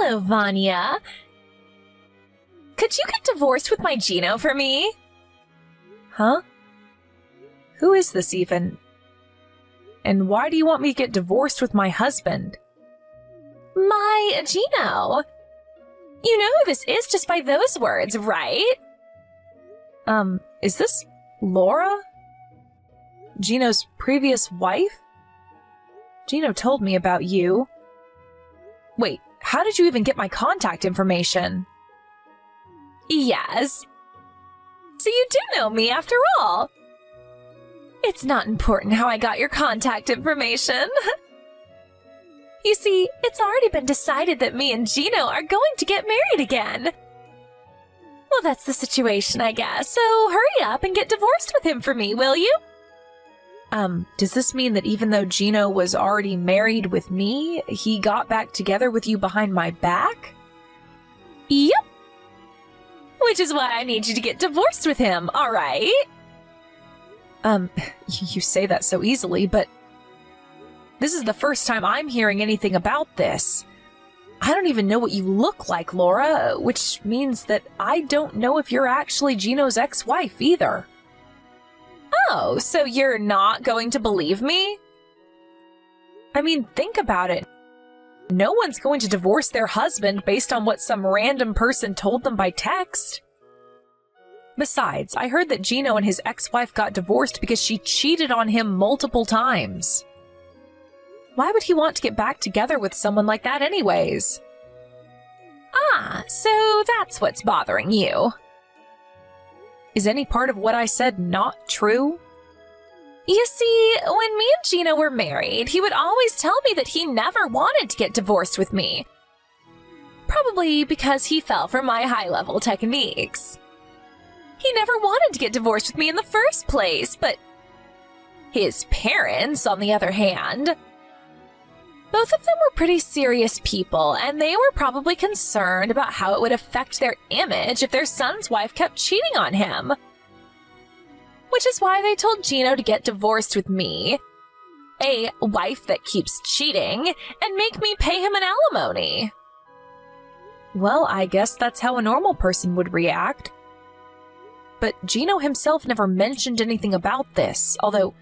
Hello, Vanya. Could you get divorced with my Gino for me? Huh? Who is this even? And why do you want me to get divorced with my husband? My Gino. You know who this is just by those words, right? Is this Laura? Gino's previous wife? Gino told me about you. Wait, how did you even get my contact information? Yes. So you do know me after all. It's not important how I got your contact information. You see, it's already been decided that me and Gino are going to get married again. Well, that's the situation, I guess. So hurry up and get divorced with him for me, will you? Does this mean that even though Gino was already married with me, he got back together with you behind my back? Yep. Which is why I need you to get divorced with him, all right? You say that so easily, but this is the first time I'm hearing anything about this. I don't even know what you look like, Laura, which means that I don't know if you're actually Gino's ex-wife either. Oh, so you're not going to believe me? I mean, think about it. No one's going to divorce their husband based on what some random person told them by text. Besides, I heard that Gino and his ex-wife got divorced because she cheated on him multiple times. Why would he want to get back together with someone like that anyways? Ah, so that's what's bothering you. Is any part of what I said not true? You see, when me and Gino were married, he would always tell me that he never wanted to get divorced with me. Probably because he fell for my high-level techniques. He never wanted to get divorced with me in the first place, but his parents, on the other hand, both of them were pretty serious people, and they were probably concerned about how it would affect their image if their son's wife kept cheating on him. Which is why they told Gino to get divorced with me, a wife that keeps cheating, and make me pay him an alimony. Well, I guess that's how a normal person would react. But Gino himself never mentioned anything about this, although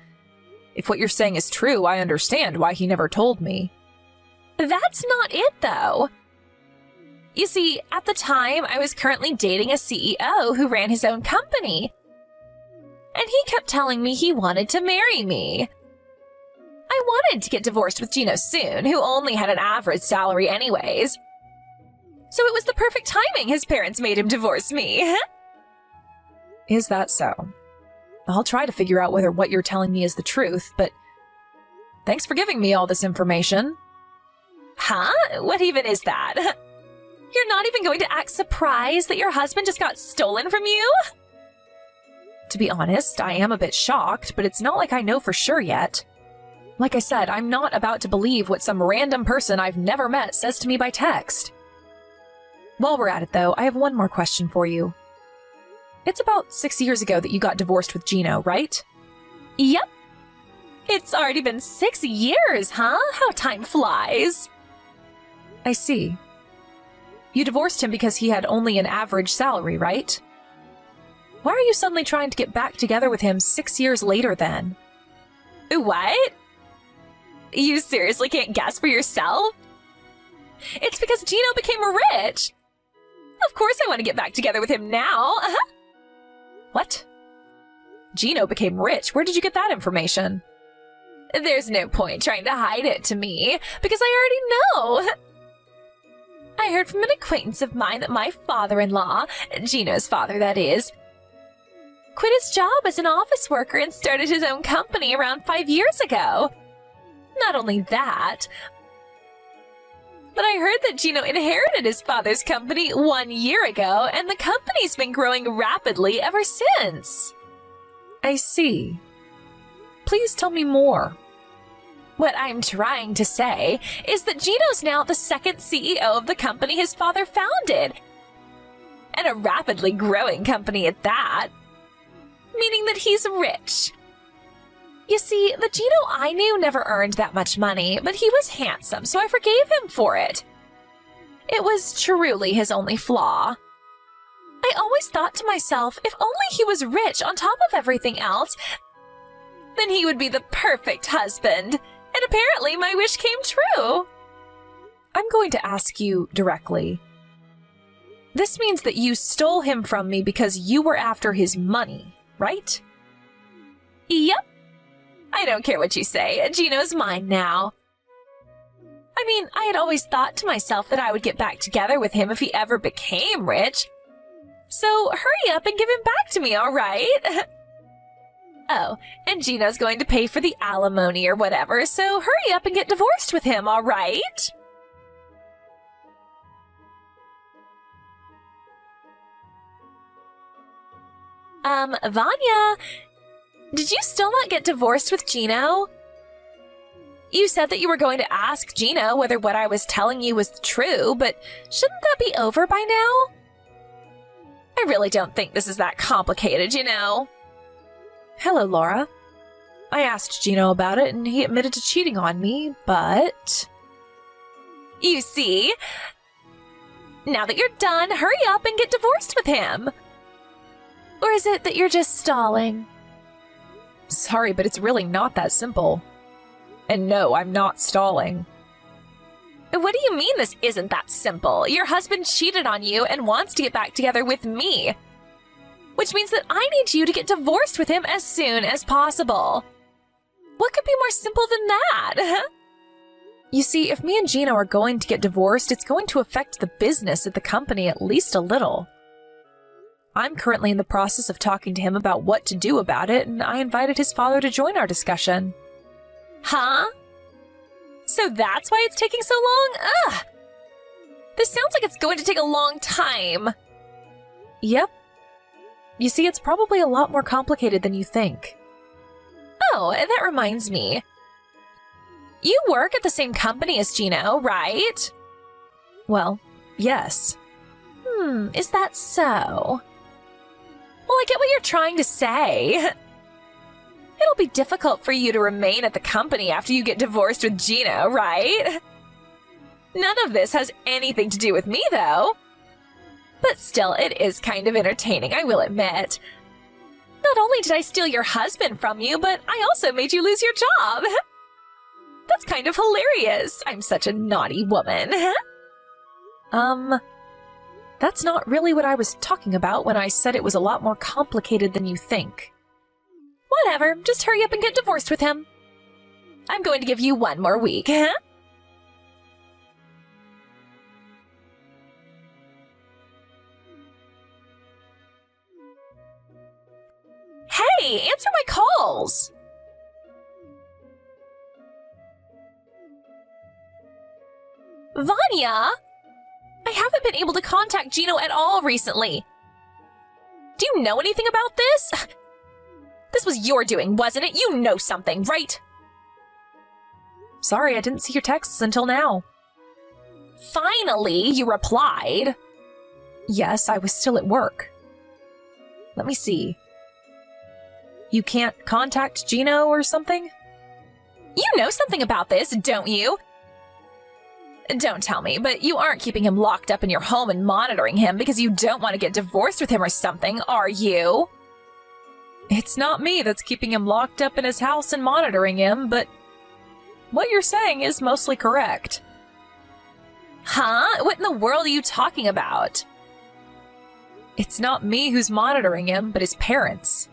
if what you're saying is true, I understand why he never told me. That's not it, though. You see, at the time, I was currently dating a CEO who ran his own company. And he kept telling me he wanted to marry me. I wanted to get divorced with Gino soon, who only had an average salary anyways. So it was the perfect timing his parents made him divorce me. Is that so? I'll try to figure out whether what you're telling me is the truth, but thanks for giving me all this information. Huh? What even is that? You're not even going to act surprised that your husband just got stolen from you? To be honest, I am a bit shocked, but it's not like I know for sure yet. Like I said, I'm not about to believe what some random person I've never met says to me by text. While we're at it, though, I have one more question for you. It's about 6 years ago that you got divorced with Gino, right? Yep. It's already been 6 years, huh? How time flies. I see. You divorced him because he had only an average salary, right? Why are you suddenly trying to get back together with him 6 years later then? What? You seriously can't guess for yourself? It's because Gino became rich. Of course I want to get back together with him now. What? Gino became rich? Where did you get that information? There's no point trying to hide it to me, because I already know. I heard from an acquaintance of mine that my father-in-law, Gino's father that is, quit his job as an office worker and started his own company around 5 years ago. Not only that, but I heard that Gino inherited his father's company 1 year ago, and the company's been growing rapidly ever since. I see. Please tell me more. What I'm trying to say is that Gino's now the second CEO of the company his father founded, and a rapidly growing company at that, meaning that he's rich. You see, the Gino I knew never earned that much money, but he was handsome, so I forgave him for it. It was truly his only flaw. I always thought to myself, if only he was rich on top of everything else, then he would be the perfect husband. And apparently my wish came true. I'm going to ask you directly. This means that you stole him from me because you were after his money, right? Yep. I don't care what you say. Gino's mine now. I mean, I had always thought to myself that I would get back together with him if he ever became rich. So hurry up and give him back to me, all right? Oh, and Gino's going to pay for the alimony or whatever, so hurry up and get divorced with him, all right? Vanya, did you still not get divorced with Gino? You said that you were going to ask Gino whether what I was telling you was true, but shouldn't that be over by now? I really don't think this is that complicated, you know. Hello, Laura. I asked Gino about it, and he admitted to cheating on me, but... You see? Now that you're done, hurry up and get divorced with him. Or is it that you're just stalling? Sorry, but it's really not that simple. And no, I'm not stalling. What do you mean this isn't that simple? Your husband cheated on you and wants to get back together with me. Which means that I need you to get divorced with him as soon as possible. What could be more simple than that? You see, if me and Gino are going to get divorced, it's going to affect the business at the company at least a little. I'm currently in the process of talking to him about what to do about it, and I invited his father to join our discussion. Huh? So that's why it's taking so long? Ugh! This sounds like it's going to take a long time. Yep. You see, it's probably a lot more complicated than you think. Oh, that reminds me. You work at the same company as Gino, right? Well, yes. Is that so? Well, I get what you're trying to say. It'll be difficult for you to remain at the company after you get divorced with Gino, right? None of this has anything to do with me, though. But still, it is kind of entertaining, I will admit. Not only did I steal your husband from you, but I also made you lose your job. That's kind of hilarious. I'm such a naughty woman. That's not really what I was talking about when I said it was a lot more complicated than you think. Whatever, just hurry up and get divorced with him. I'm going to give you one more week, Hey, answer my calls! Vanya! I haven't been able to contact Gino at all recently. Do you know anything about this? This was your doing, wasn't it? You know something, right? Sorry, I didn't see your texts until now. Finally, you replied. Yes, I was still at work. Let me see. You can't contact Gino or something? You know something about this, don't you? Don't tell me, but you aren't keeping him locked up in your home and monitoring him because you don't want to get divorced with him or something, are you? It's not me that's keeping him locked up in his house and monitoring him, but what you're saying is mostly correct. Huh? What in the world are you talking about? It's not me who's monitoring him, but his parents.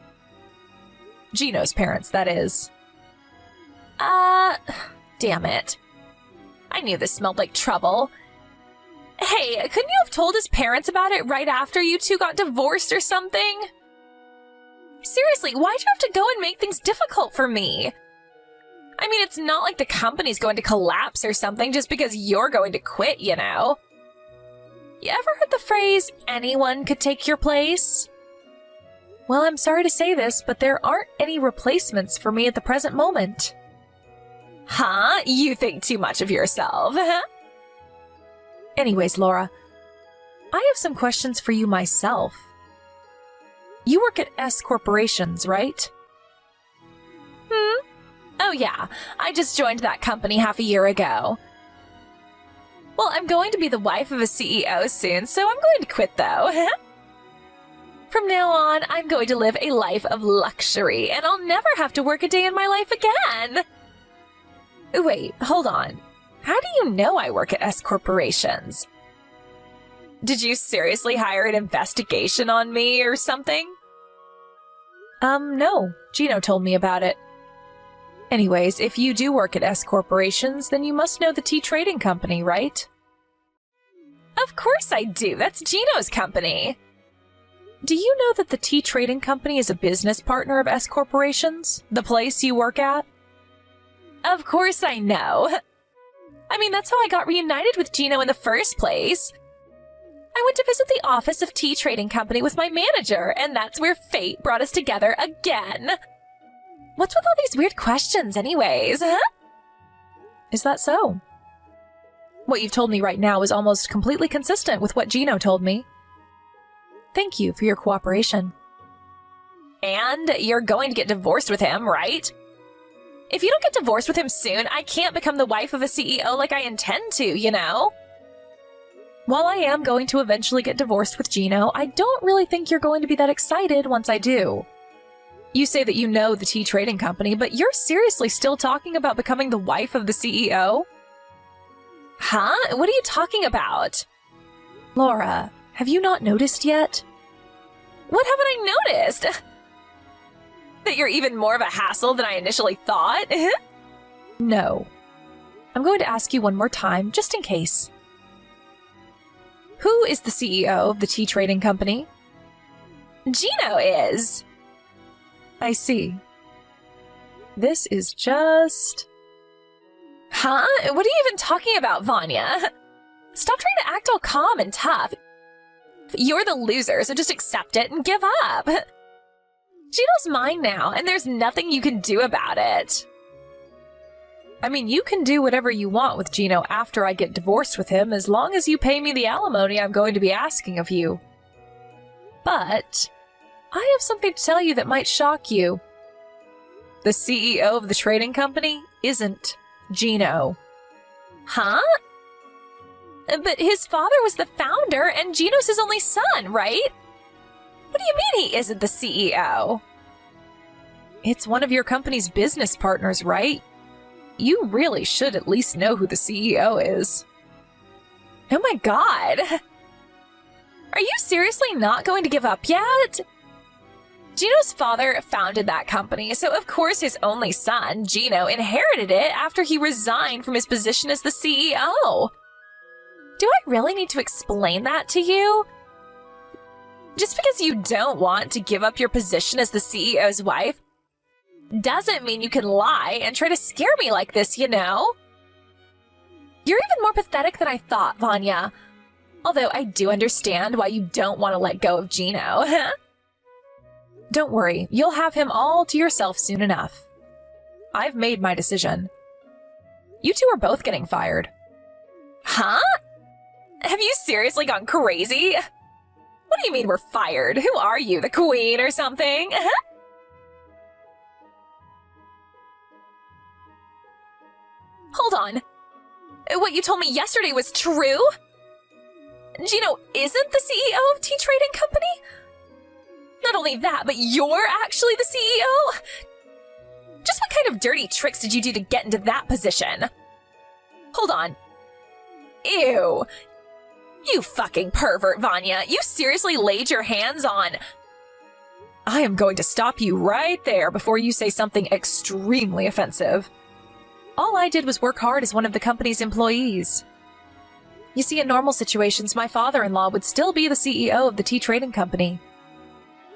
Gino's parents, that is. Damn it. I knew this smelled like trouble. Hey, couldn't you have told his parents about it right after you two got divorced or something? Seriously, why'd you have to go and make things difficult for me? I mean, it's not like the company's going to collapse or something just because you're going to quit, you know? You ever heard the phrase, anyone could take your place? Well, I'm sorry to say this, but there aren't any replacements for me at the present moment. Huh? You think too much of yourself. Anyways, Laura, I have some questions for you myself. You work at S Corporations, right? Oh yeah, I just joined that company half a year ago. Well, I'm going to be the wife of a CEO soon, so I'm going to quit though. From now on, I'm going to live a life of luxury, and I'll never have to work a day in my life again. Wait, hold on. How do you know I work at S Corporations? Did you seriously hire an investigation on me or something? No. Gino told me about it. Anyways, if you do work at S Corporations, then you must know the tea trading company, right? Of course I do. That's Gino's company. Do you know that the tea trading company is a business partner of S Corporations, the place you work at? Of course I know. I mean, that's how I got reunited with Gino in the first place. I went to visit the office of tea trading company with my manager, and that's where fate brought us together again. What's with all these weird questions anyways, huh? Is that so? What you've told me right now is almost completely consistent with what Gino told me. Thank you for your cooperation. And you're going to get divorced with him, right? If you don't get divorced with him soon, I can't become the wife of a CEO like I intend to, you know? While I am going to eventually get divorced with Gino, I don't really think you're going to be that excited once I do. You say that you know the tea trading company, but you're seriously still talking about becoming the wife of the CEO? Huh? What are you talking about? Laura, have you not noticed yet? What haven't I noticed? That you're even more of a hassle than I initially thought? No. I'm going to ask you one more time, just in case. Who is the CEO of the tea trading company? Gino is. I see. This is just... Huh? What are you even talking about, Vanya? Stop trying to act all calm and tough. You're the loser, so just accept it and give up. Gino's mine now, and there's nothing you can do about it. I mean, you can do whatever you want with Gino after I get divorced with him, as long as you pay me the alimony I'm going to be asking of you. But I have something to tell you that might shock you. The CEO of the trading company isn't Gino. Huh? But his father was the founder, and Gino's his only son, right? What do you mean he isn't the CEO? It's one of your company's business partners, right? You really should at least know who the CEO is. Oh my god! Are you seriously not going to give up yet? Gino's father founded that company, so of course his only son, Gino, inherited it after he resigned from his position as the CEO. Do I really need to explain that to you? Just because you don't want to give up your position as the CEO's wife doesn't mean you can lie and try to scare me like this, you know? You're even more pathetic than I thought, Vanya. Although I do understand why you don't want to let go of Gino. Don't worry, you'll have him all to yourself soon enough. I've made my decision. You two are both getting fired. Huh? Have you seriously gone crazy? What do you mean we're fired? Who are you, the queen or something? Hold on. What you told me yesterday was true? Gino isn't the CEO of tea trading company? Not only that, but you're actually the CEO? Just what kind of dirty tricks did you do to get into that position? Hold on. Ew. You fucking pervert, Vanya. You seriously laid your hands on... I am going to stop you right there before you say something extremely offensive. All I did was work hard as one of the company's employees. You see, in normal situations, my father-in-law would still be the CEO of the tea trading company.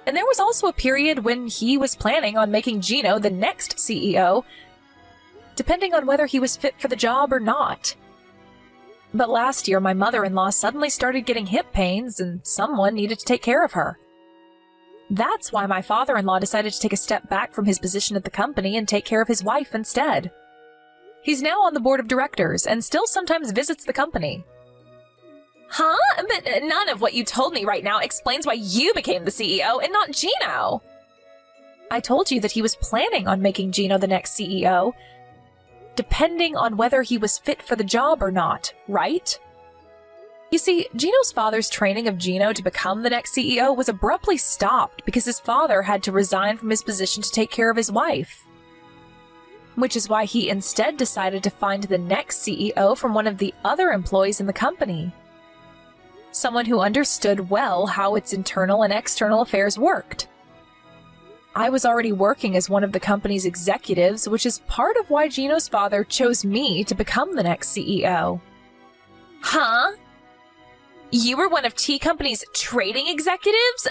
And there was also a period when he was planning on making Gino the next CEO, depending on whether he was fit for the job or not. But last year, my mother-in-law suddenly started getting hip pains, and someone needed to take care of her. That's why my father-in-law decided to take a step back from his position at the company and take care of his wife instead. He's now on the board of directors and still sometimes visits the company. Huh? But none of what you told me right now explains why you became the CEO and not Gino. I told you that he was planning on making Gino the next CEO, depending on whether he was fit for the job or not, right? You see, Gino's father's training of Gino to become the next CEO was abruptly stopped because his father had to resign from his position to take care of his wife. Which is why he instead decided to find the next CEO from one of the other employees in the company. Someone who understood well how its internal and external affairs worked. I was already working as one of the company's executives, which is part of why Gino's father chose me to become the next CEO. Huh? You were one of T Company's trading executives?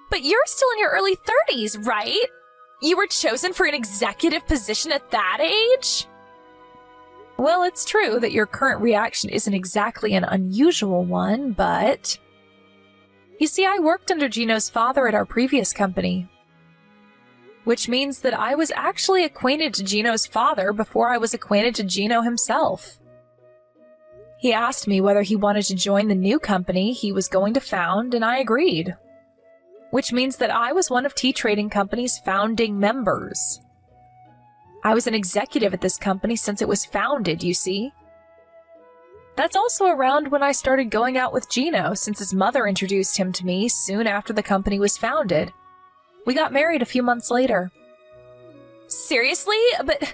But you're still in your early 30s, right? You were chosen for an executive position at that age? Well, it's true that your current reaction isn't exactly an unusual one, but... You see, I worked under Gino's father at our previous company. Which means that I was actually acquainted to Gino's father before I was acquainted to Gino himself. He asked me whether he wanted to join the new company he was going to found, and I agreed. Which means that I was one of T Trading Company's founding members. I was an executive at this company since it was founded, you see. That's also around when I started going out with Gino, since his mother introduced him to me soon after the company was founded. We got married a few months later. Seriously? But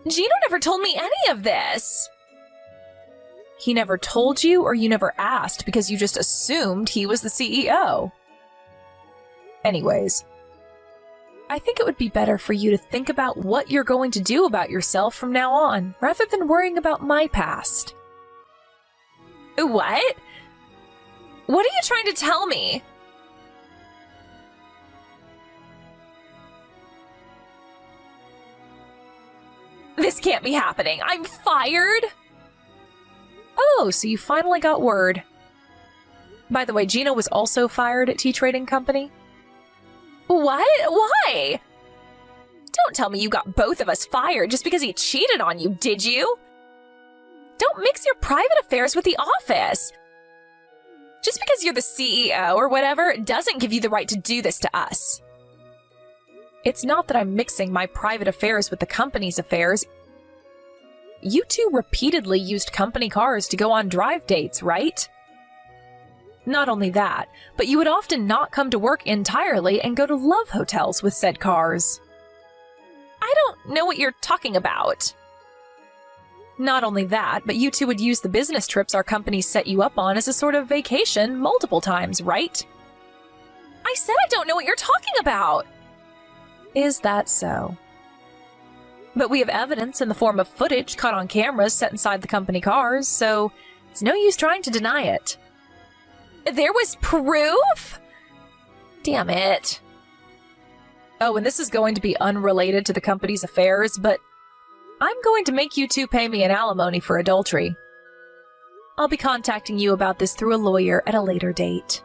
Gino never told me any of this. He never told you, or you never asked because you just assumed he was the CEO. Anyways, I think it would be better for you to think about what you're going to do about yourself from now on, rather than worrying about my past. What? What are you trying to tell me? This can't be happening. I'm fired? Oh, so you finally got word. By the way, Gino was also fired at T Trading Company. What? Why? Don't tell me you got both of us fired just because he cheated on you, did you? Don't mix your private affairs with the office. Just because you're the CEO or whatever doesn't give you the right to do this to us. It's not that I'm mixing my private affairs with the company's affairs. You two repeatedly used company cars to go on drive dates, right? Not only that, but you would often not come to work entirely and go to love hotels with said cars. I don't know what you're talking about. Not only that, but you two would use the business trips our company set you up on as a sort of vacation multiple times, right? I said I don't know what you're talking about. Is that so? But we have evidence in the form of footage caught on cameras set inside the company cars, so it's no use trying to deny it. There was proof? Damn it. Oh, and this is going to be unrelated to the company's affairs, but I'm going to make you two pay me an alimony for adultery. I'll be contacting you about this through a lawyer at a later date.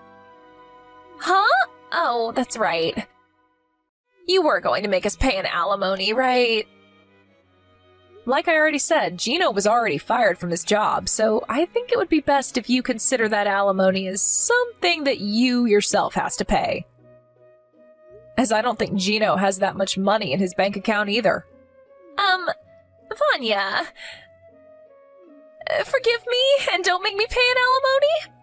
Huh? Oh, that's right. You were going to make us pay an alimony, right? Like I already said, Gino was already fired from his job, so I think it would be best if you consider that alimony as something that you yourself has to pay. As I don't think Gino has that much money in his bank account either. Vanya, forgive me and don't make me pay an alimony.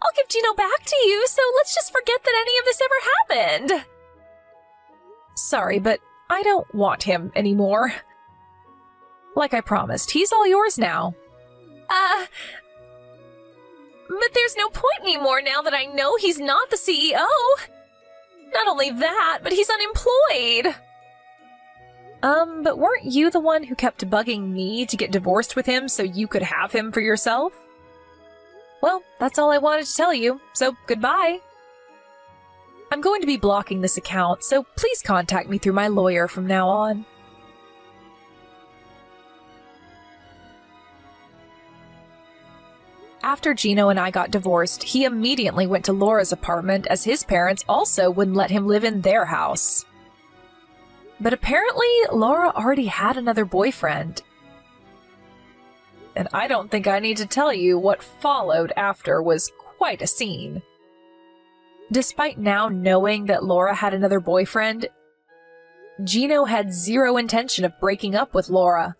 I'll give Gino back to you, so let's just forget that any of this ever happened. Sorry, but I don't want him anymore. Like I promised, he's all yours now. But there's no point anymore now that I know he's not the CEO. Not only that, but he's unemployed. But weren't you the one who kept bugging me to get divorced with him so you could have him for yourself? Well, that's all I wanted to tell you, so goodbye. I'm going to be blocking this account, so please contact me through my lawyer from now on. After Gino and I got divorced, he immediately went to Laura's apartment as his parents also wouldn't let him live in their house. But apparently, Laura already had another boyfriend. And I don't think I need to tell you what followed after was quite a scene. Despite now knowing that Laura had another boyfriend, Gino had zero intention of breaking up with Laura.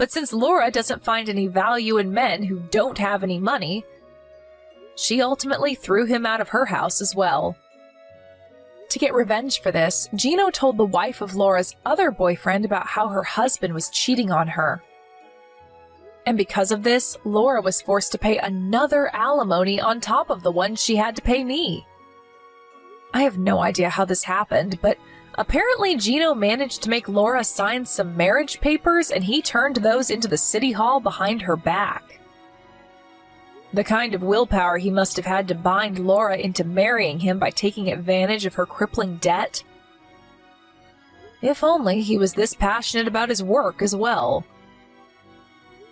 But since Laura doesn't find any value in men who don't have any money, she ultimately threw him out of her house as well. To get revenge for this, Gino told the wife of Laura's other boyfriend about how her husband was cheating on her. And because of this, Laura was forced to pay another alimony on top of the one she had to pay me. I have no idea how this happened, but apparently Gino managed to make Laura sign some marriage papers, and he turned those into the city hall behind her back. The kind of willpower he must have had to bind Laura into marrying him by taking advantage of her crippling debt. If only he was this passionate about his work as well.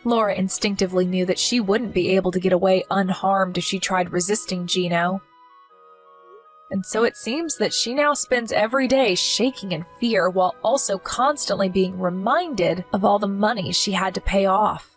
Laura instinctively knew that she wouldn't be able to get away unharmed if she tried resisting Gino. And so it seems that she now spends every day shaking in fear while also constantly being reminded of all the money she had to pay off.